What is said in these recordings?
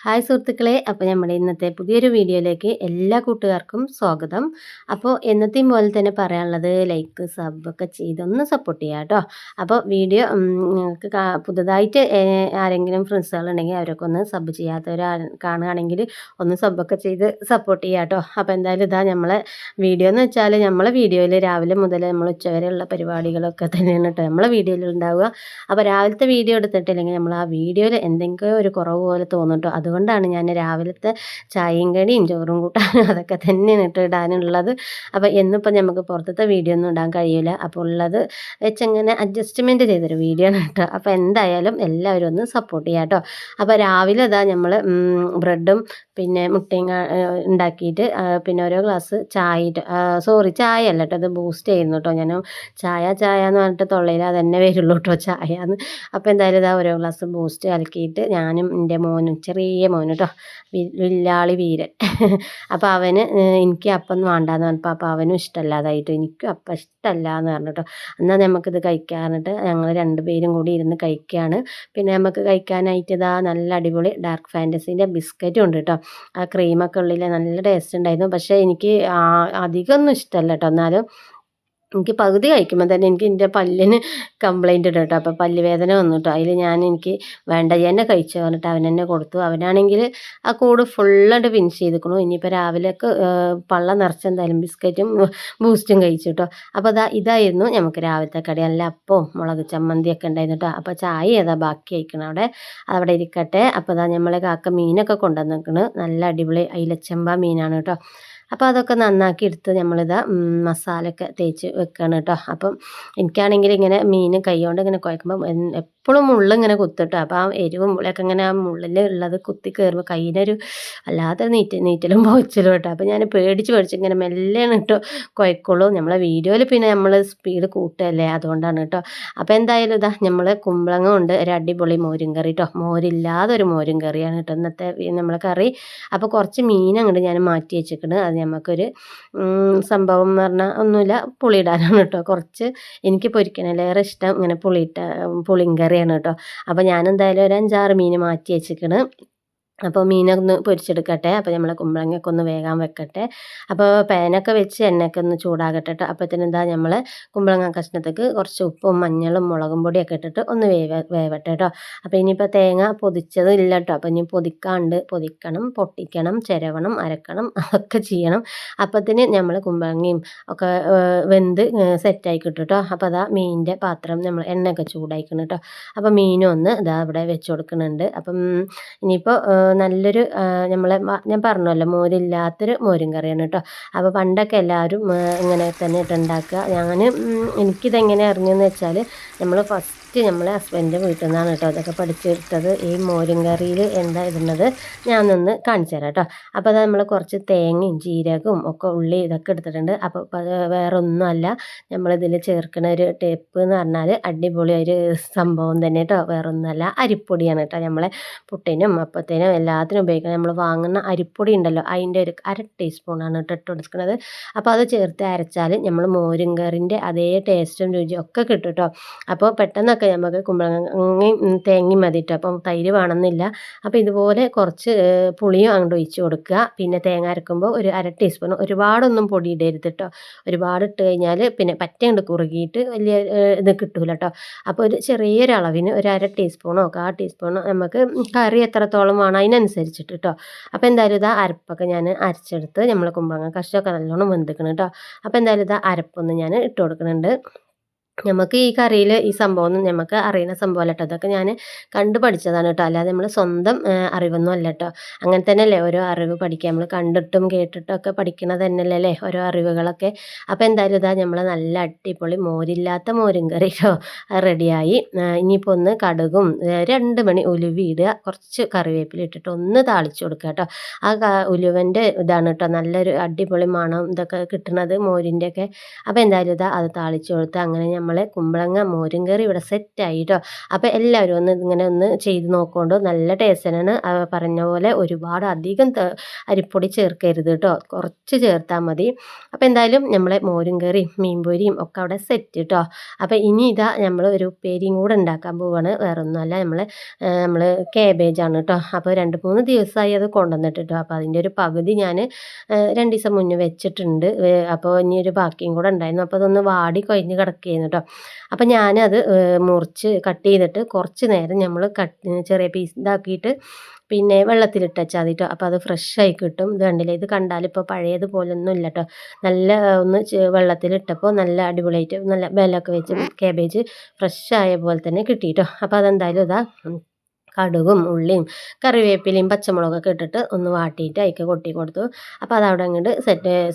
Hi സുഹൃത്തുക്കളെ, അപ്പോൾ നമ്മുടെ ഇന്നത്തെ പുതിയൊരു വീഡിയോയിലേക്ക് എല്ലാ കൂട്ടുകാർക്കും സ്വാഗതം. അപ്പോൾ എന്നത്തെയും പോലെ തന്നെ പറയാനുള്ളത് ലൈക്ക് സബൊക്കെ ചെയ്തൊന്ന് സപ്പോർട്ട് ചെയ്യുക കേട്ടോ. അപ്പോൾ വീഡിയോ നിങ്ങൾക്ക് പുതുതായിട്ട് ആരെങ്കിലും ഫ്രണ്ട്സുകളുണ്ടെങ്കിൽ അവരൊക്കെ ഒന്ന് സബ് ചെയ്യാത്തവർ കാണുകയാണെങ്കിൽ ഒന്ന് സബൊക്കെ ചെയ്ത് സപ്പോർട്ട് ചെയ്യുക കേട്ടോ. അപ്പോൾ എന്തായാലും ഇതാ നമ്മളെ വീഡിയോ എന്ന് വെച്ചാൽ നമ്മളെ വീഡിയോയിൽ രാവിലെ മുതൽ നമ്മൾ ഉച്ചവരെയുള്ള പരിപാടികളൊക്കെ തന്നെയാണ് കേട്ടോ നമ്മളെ വീഡിയോയിൽ ഉണ്ടാവുക. അപ്പോൾ രാവിലത്തെ വീഡിയോ എടുത്തിട്ടില്ലെങ്കിൽ നമ്മൾ ആ വീഡിയോയിൽ എന്തെങ്കിലും ഒരു കുറവ് പോലെ തോന്നും കേട്ടോ. അതുകൊണ്ടാണ് ഞാൻ രാവിലത്തെ ചായയും കടിയും ചോറും കൂട്ടാനും അതൊക്കെ തന്നെയാണ് ഇടാനുള്ളത്. അപ്പോൾ എന്നിപ്പോൾ നമുക്ക് പുറത്തത്തെ വീഡിയോ ഒന്നും ഇടാൻ കഴിയില്ല. അപ്പോൾ ഉള്ളത് വെച്ചങ്ങനെ അഡ്ജസ്റ്റ്മെൻറ്റ് ചെയ്തൊരു വീഡിയോ ആണ് കേട്ടോ. അപ്പോൾ എന്തായാലും എല്ലാവരും ഒന്ന് സപ്പോർട്ട് ചെയ്യാം കേട്ടോ. അപ്പോൾ രാവിലെ ഇതാ നമ്മൾ ബ്രെഡും പിന്നെ മുട്ടയും ഉണ്ടാക്കിയിട്ട് പിന്നെ ഓരോ ഗ്ലാസ് ചായ അല്ല കേട്ടോ, അത് ബൂസ്റ്റ് ചെയ്യുന്നു കേട്ടോ. ഞാൻ ചായ എന്ന് പറഞ്ഞിട്ട് തൊള്ളയിൽ അതന്നെ വരുള്ളൂ കേട്ടോ, ചായ എന്ന്. അപ്പോൾ എന്തായാലും ഇതാ ഓരോ ഗ്ലാസ് ബൂസ്റ്റ് കലക്കിയിട്ട് ഞാനും എൻ്റെ മോനും, ചെറിയ മോനും കേട്ടോ, വില്ലാളി വീരൻ. അപ്പോൾ അവന് എനിക്ക് അപ്പം വേണ്ടാന്ന് പറഞ്ഞപ്പോൾ അപ്പോൾ അവനും ഇഷ്ടമല്ലാതായിട്ട് എനിക്കും അപ്പം ഇഷ്ടമല്ല എന്ന് പറഞ്ഞു കേട്ടോ. എന്നാൽ നമുക്കിത് കഴിക്കാൻ പറഞ്ഞിട്ട് ഞങ്ങൾ രണ്ടുപേരും കൂടി ഇരുന്ന് കഴിക്കുകയാണ്. പിന്നെ നമുക്ക് കഴിക്കാനായിട്ട് ഇതാ നല്ല അടിപൊളി ഡാർക്ക് ഫാൻറ്റസീൻ്റെ ബിസ്ക്കറ്റും ഉണ്ട് കേട്ടോ. ആ ക്രീമൊക്കെ ഉള്ളിൽ നല്ല ടേസ്റ്റ് ഉണ്ടായിരുന്നു. പക്ഷേ എനിക്ക് അധികമൊന്നും ഇഷ്ടമല്ല കേട്ടോ. എന്നാലും എനിക്ക് പകുതി കഴിക്കുമ്പോൾ തന്നെ എനിക്ക് എൻ്റെ പല്ലിന് കംപ്ലൈൻറ്റ് ഉണ്ട് കേട്ടോ. അപ്പോൾ പല്ല് വേദന വന്നു കേട്ടോ. അതിൽ എനിക്ക് വേണ്ട എന്നെ കഴിച്ചു പറഞ്ഞിട്ട് അവൻ എന്നെ കൊടുത്തു. അവനാണെങ്കിൽ ആ കൂട് ഫുള്ളായിട്ട് ഫിനിഷ് ചെയ്തിരിക്കണു. ഇനിയിപ്പോൾ രാവിലേക്ക് പള്ള നിറച്ചെന്തായാലും ബിസ്ക്കറ്റും ബൂസ്റ്റും കഴിച്ചു കേട്ടോ. അപ്പോൾ ഇതായിരുന്നു നമുക്ക് രാവിലത്തെ കടി. നല്ല അപ്പവും മുളക് ചമ്മന്തിയൊക്കെ ഉണ്ടായിരുന്നു കേട്ടോ. അപ്പോൾ ചായ ബാക്കി കഴിക്കണം അവിടെ ഇരിക്കട്ടെ. അപ്പോൾ നമ്മളെ കാക്ക മീനൊക്കെ കൊണ്ടുവന്നിരിക്കണ്. നല്ല അടിപൊളി അയിലച്ചമ്പ മീനാണ് കേട്ടോ. അപ്പോൾ അതൊക്കെ നന്നാക്കി എടുത്ത് നമ്മളിതാ മസാലയൊക്കെ തേച്ച് വെക്കുകയാണ് കേട്ടോ. അപ്പം എനിക്കാണെങ്കിൽ ഇങ്ങനെ മീൻ കൈകൊണ്ട് ഇങ്ങനെ കുഴക്കുമ്പോൾ എപ്പോഴും മുള്ളിങ്ങനെ കുത്തിട്ടോ. അപ്പോൾ ആ എരിവും മുളയൊക്കെ ഇങ്ങനെ ആ മുള്ളിൽ ഉള്ളത് കുത്തി കയറുമ്പോൾ കയ്യിനൊരു അല്ലാതെ നീറ്റലും പോച്ചലും കേട്ടോ. അപ്പോൾ ഞാൻ പേടിച്ച് ഇങ്ങനെ മെല്ലെയാണ് കേട്ടോ കുഴക്കുള്ളൂ. നമ്മളെ വീഡിയോയിൽ പിന്നെ നമ്മൾ സ്പീഡ് കൂട്ടുകയല്ലേ, അതുകൊണ്ടാണ് കേട്ടോ. അപ്പോൾ എന്തായാലും ഇതാ നമ്മൾ കുമ്പളങ്ങ കൊണ്ട് ഒരു അടിപൊളി മോരും കറി കേട്ടോ. മോരില്ലാതെ ഒരു മോരും കറിയാണ് കേട്ടോ ഇന്നത്തെ നമ്മളെ കറി. അപ്പോൾ കുറച്ച് മീൻ അങ്ങോട്ട് ഞാൻ മാറ്റി വെച്ചിട്ടുണ്ട്. അത് നമുക്കൊരു സംഭവം എന്ന് പറഞ്ഞാൽ ഒന്നുമില്ല, പുളിയിടാനാണ് കേട്ടോ. കുറച്ച് എനിക്ക് പൊരിക്കണേലേറെ ഇഷ്ടം ഇങ്ങനെ പുളിങ്കറിയാണ് കേട്ടോ. അപ്പോൾ ഞാനെന്തായാലും ഒരു 5-6 മീൻ മാറ്റി വെച്ചിരിക്കണ്. അപ്പോൾ മീനൊന്ന് പൊരിച്ചെടുക്കട്ടെ. അപ്പോൾ നമ്മൾ കുമ്പളങ്ങയൊക്കെ ഒന്ന് വേകാൻ വെക്കട്ടെ. അപ്പോൾ പാനൊക്കെ വെച്ച് എണ്ണയൊക്കെ ഒന്ന് ചൂടാകട്ടെ കേട്ടോ. അപ്പോഴത്തേനും നമ്മൾ കുമ്പളങ്ങ കഷ്ണത്തേക്ക് കുറച്ച് ഉപ്പും മഞ്ഞളും മുളകും പൊടിയൊക്കെ ഇട്ടിട്ട് ഒന്ന് വേവട്ടെ കേട്ടോ. അപ്പോൾ ഇനിയിപ്പോൾ തേങ്ങ പൊതിച്ചത് ഇല്ല കേട്ടോ. അപ്പോൾ ഇനി പൊതിക്കണം, പൊട്ടിക്കണം, ചിരവണം, അരക്കണം, അതൊക്കെ ചെയ്യണം. അപ്പോഴത്തേന് നമ്മൾ കുമ്പളങ്ങയും ഒക്കെ വെന്ത് സെറ്റായി കിട്ടും കേട്ടോ. അപ്പോൾ മീനിൻ്റെ പാത്രം നമ്മൾ എണ്ണയൊക്കെ ചൂടായിക്കണം കേട്ടോ. അപ്പോൾ മീനും ഒന്ന് ഇവിടെ വെച്ച് കൊടുക്കുന്നുണ്ട്. അപ്പം ഇനിയിപ്പോൾ നല്ലൊരു ഞാൻ പറഞ്ഞല്ലോ മോരില്ലാത്തൊരു മോരും കറിയാണ് കേട്ടോ. അപ്പോൾ പണ്ടൊക്കെ എല്ലാവരും ഇങ്ങനെ തന്നെ ഉണ്ടാക്കുക. എനിക്കിതെങ്ങനെ അറിഞ്ഞെന്ന് വെച്ചാൽ നമ്മൾ ഫസ്റ്റ് നമ്മളെ ഹസ്ബൻഡിൻ്റെ വീട്ടിൽ നിന്നാണ് കേട്ടോ അതൊക്കെ പഠിച്ചെടുത്തത്. ഈ മോരും കറിയിൽ എന്താ ഇടുന്നത് ഞാൻ ഒന്ന് കാണിച്ചു തരാം കേട്ടോ. അപ്പോൾ അത് നമ്മൾ കുറച്ച് തേങ്ങയും ജീരകവും ഒക്കെ ഉള്ളി ഇതൊക്കെ എടുത്തിട്ടുണ്ട്. അപ്പോൾ വേറെ ഒന്നുമല്ല നമ്മളിതിൽ ചേർക്കുന്ന ഒരു ടേപ്പ് എന്ന് പറഞ്ഞാൽ അടിപൊളി ഒരു സംഭവം തന്നെ കേട്ടോ. വേറെ ഒന്നുമല്ല, അരിപ്പൊടിയാണ് കേട്ടോ. നമ്മളെ പുട്ടിനും അപ്പത്തേനും എല്ലാത്തിനും ഉപയോഗിക്കണം. നമ്മൾ വാങ്ങുന്ന അരിപ്പൊടി ഉണ്ടല്ലോ, അതിൻ്റെ ഒരു 1/2 ടീസ്പൂണാണ് കേട്ടോ ഇട്ട് കൊടുക്കുന്നത്. അപ്പോൾ അത് ചേർത്ത് അരച്ചാൽ നമ്മൾ മോരും കറിൻ്റെ അതേ ടേസ്റ്റും രുചിയും ഒക്കെ കിട്ടും കേട്ടോ. അപ്പോൾ പെട്ടെന്നൊക്കെ നമുക്ക് കുമ്പളങ്ങയും തേങ്ങയും മതി കേട്ടോ. അപ്പം തൈര് വേണമെന്നില്ല. അപ്പോൾ ഇതുപോലെ കുറച്ച് പുളിയും അങ്ങോട്ട് ഒഴിച്ച് കൊടുക്കുക. പിന്നെ തേങ്ങ അരക്കുമ്പോൾ ഒരു 1/2 ടീസ്പൂൺ, ഒരുപാടൊന്നും പൊടി ഇടരുത് കേട്ടോ. ഒരുപാട് ഇട്ട് കഴിഞ്ഞാൽ പിന്നെ പറ്റങ്ങോട്ട് കുറുകിയിട്ട് വലിയ ഇത് കിട്ടൂല കേട്ടോ. അപ്പോൾ ഒരു ചെറിയൊരു അളവിന് ഒരു 1/2 ടീസ്പൂണോ 1/4 ടീസ്പൂണോ നമുക്ക് കറി എത്രത്തോളം വേണം അതിനനുസരിച്ചിട്ട് കേട്ടോ. അപ്പോൾ എന്തായാലും അരപ്പൊക്കെ ഞാൻ അരച്ചെടുത്ത് നമ്മൾ കുമ്പളങ്ങ കഷ്ണമൊക്കെ നല്ലോണം വെന്തിക്കണം കേട്ടോ. അപ്പോൾ എന്തായാലും അരപ്പൊന്ന് ഞാൻ ഇട്ട് കൊടുക്കുന്നുണ്ട്. നമുക്ക് ഈ കറിയിൽ ഈ സംഭവമൊന്നും നമുക്ക് അറിയുന്ന സംഭവമല്ല കേട്ടോ. അതൊക്കെ ഞാൻ കണ്ടു പഠിച്ചതാണ് കേട്ടോ. അല്ലാതെ നമ്മൾ സ്വന്തം അറിവൊന്നും അല്ല കേട്ടോ. അങ്ങനെ തന്നെയല്ലേ ഓരോ അറിവ് പഠിക്കുക, നമ്മൾ കണ്ടിട്ടും കേട്ടിട്ടും ഒക്കെ പഠിക്കണത് തന്നെയല്ലേ ഓരോ അറിവുകളൊക്കെ. അപ്പോൾ എന്തായാലും നമ്മൾ നല്ല അടിപൊളി മോരില്ലാത്ത മോരും കറി കേട്ടോ റെഡിയായി. ഇനിയിപ്പോൾ ഒന്ന് കടുകും 2 മണി ഉലുവ ഇടുക, കുറച്ച് കറിവേപ്പില ഇട്ടിട്ട് ഒന്ന് താളിച്ച് കൊടുക്കുക കേട്ടോ. ആ ഉലുവൻ്റെ ഇതാണ് കേട്ടോ നല്ലൊരു അടിപൊളി മണം ഇതൊക്കെ കിട്ടുന്നത് മോരിൻ്റെയൊക്കെ. അപ്പോൾ എന്തായാലും അത് താളിച്ച് കൊടുത്ത് അങ്ങനെ നമ്മളെ കുമ്പളങ്ങ മോരും കറി ഇവിടെ സെറ്റായി ട്ടോ. അപ്പോൾ എല്ലാവരും ഒന്ന് ഇങ്ങനെ ഒന്ന് ചെയ്ത് നോക്കോണ്ടു. നല്ല ടേസ്റ്റാണ്. പറഞ്ഞ പോലെ ഒരുപാട് അധികം അരിപ്പൊടി ചേർക്കരുത് ട്ടോ. കുറച്ച് ചേർത്താൽ മതി. അപ്പോൾ എന്തായാലും നമ്മളെ മോരും കറിയും മീൻ പൊരിയും ഒക്കെ അവിടെ സെറ്റ് ട്ടോ. അപ്പോൾ ഇനി ഇതാ നമ്മൾ ഒരു ഉപ്പേരിയും കൂടെ ഉണ്ടാക്കാൻ പോവാണ്. വേറൊന്നുമല്ല, നമ്മൾ കാബേജാണ് ട്ടോ. അപ്പോൾ 2-3 ദിവസമായി അത് കൊണ്ടുവന്നിട്ട് ട്ടോ. അപ്പോൾ അതിൻ്റെ ഒരു പകുതി ഞാൻ 2 ദിവസം മുന്നേ വെച്ചിട്ടുണ്ട്. അപ്പോൾ ഇനി ഒരു ബാക്കിയും കൂടെ ഉണ്ടായിരുന്നു. അപ്പോൾ അതൊന്ന് വാടി കൊഴിഞ്ഞ് കിടക്കുകയായിരുന്നു ട്ടോ. അപ്പോൾ ഞാനത് മുറിച്ച് കട്ട് ചെയ്തിട്ട് കുറച്ച് നേരം നമ്മൾ ചെറിയ പീസ് ഇതാക്കിയിട്ട് പിന്നെ വെള്ളത്തിലിട്ട് വെച്ചാൽ മതി ട്ടോ. അപ്പോൾ അത് ഫ്രഷായി കിട്ടും. ഇത് കണ്ടില്ലേ, ഇത് കണ്ടാൽ ഇപ്പോൾ പഴയതുപോലൊന്നും ഇല്ല ട്ടോ. നല്ല ഒന്ന് വെള്ളത്തിലിട്ടപ്പോൾ നല്ല അടിപൊളിയായിട്ട് നല്ല ബലമൊക്കെ വെച്ച് കാബേജ് ഫ്രഷായ പോലെ തന്നെ കിട്ടി ട്ടോ. അപ്പോൾ അതെന്തായാലും ഇതാ കടുകും ഉള്ളിയും കറിവേപ്പിലയും പച്ചമുളകൊക്കെ ഇട്ടിട്ട് ഒന്ന് വാട്ടിയിട്ട് അതിലേക്ക് കൊട്ടി കൊടുത്തു. അപ്പോൾ അതവിടെ അങ്ങോട്ട്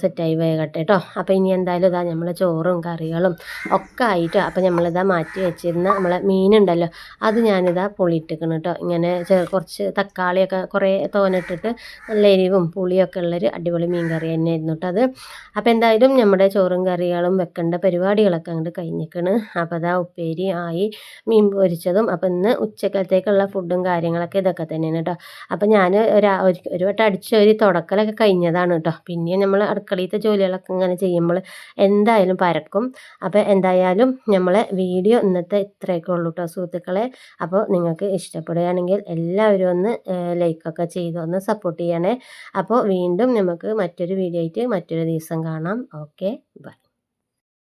സെറ്റായി വേകട്ടെ കേട്ടോ. അപ്പോൾ ഇനി എന്തായാലും ഇതാ നമ്മളെ ചോറും കറികളും ഒക്കെ ആയിട്ട് അപ്പോൾ നമ്മളിതാ മാറ്റി വെച്ചിരുന്ന നമ്മളെ മീനുണ്ടല്ലോ, അത് ഞാനിതാ പൊളിയിട്ടിക്കണം കേട്ടോ. ഇങ്ങനെ കുറച്ച് തക്കാളിയൊക്കെ കുറേ തോനിട്ടിട്ട് നല്ല എരിവും പുളിയൊക്കെ ഉള്ളൊരു അടിപൊളി മീൻ കറി തന്നെയായിരുന്നു കേട്ടോ അത്. അപ്പോൾ എന്തായാലും നമ്മുടെ ചോറും കറികളും വെക്കേണ്ട പരിപാടികളൊക്കെ അങ്ങോട്ട് കഴിഞ്ഞിരിക്കണം. അപ്പോൾ അതാ ഉപ്പേരി ആയി, മീൻ പൊരിച്ചതും. അപ്പോൾ ഇന്ന് ഉച്ചക്കലത്തേക്കുള്ള ഫുഡും കാര്യങ്ങളൊക്കെ ഇതൊക്കെ തന്നെയാണ് കേട്ടോ. അപ്പോൾ ഞാൻ ഒരു വട്ടം അടിച്ചൊരു തുടക്കലൊക്കെ കഴിഞ്ഞതാണ് കേട്ടോ. പിന്നെയും നമ്മൾ അടുക്കളയിലത്തെ ജോലികളൊക്കെ ഇങ്ങനെ ചെയ്യുമ്പോൾ എന്തായാലും പരക്കും. അപ്പോൾ എന്തായാലും നമ്മളെ വീഡിയോ ഇന്നത്തെ ഇത്രയൊക്കെ ഉള്ളൂ കേട്ടോ സുഹൃത്തുക്കളെ. അപ്പോൾ നിങ്ങൾക്ക് ഇഷ്ടപ്പെടുകയാണെങ്കിൽ എല്ലാവരും ഒന്ന് ലൈക്കൊക്കെ ചെയ്ത് ഒന്ന് സപ്പോർട്ട് ചെയ്യണേ. അപ്പോൾ വീണ്ടും നമുക്ക് മറ്റൊരു വീഡിയോ ആയിട്ട് മറ്റൊരു ദിവസം കാണാം. Okay, by.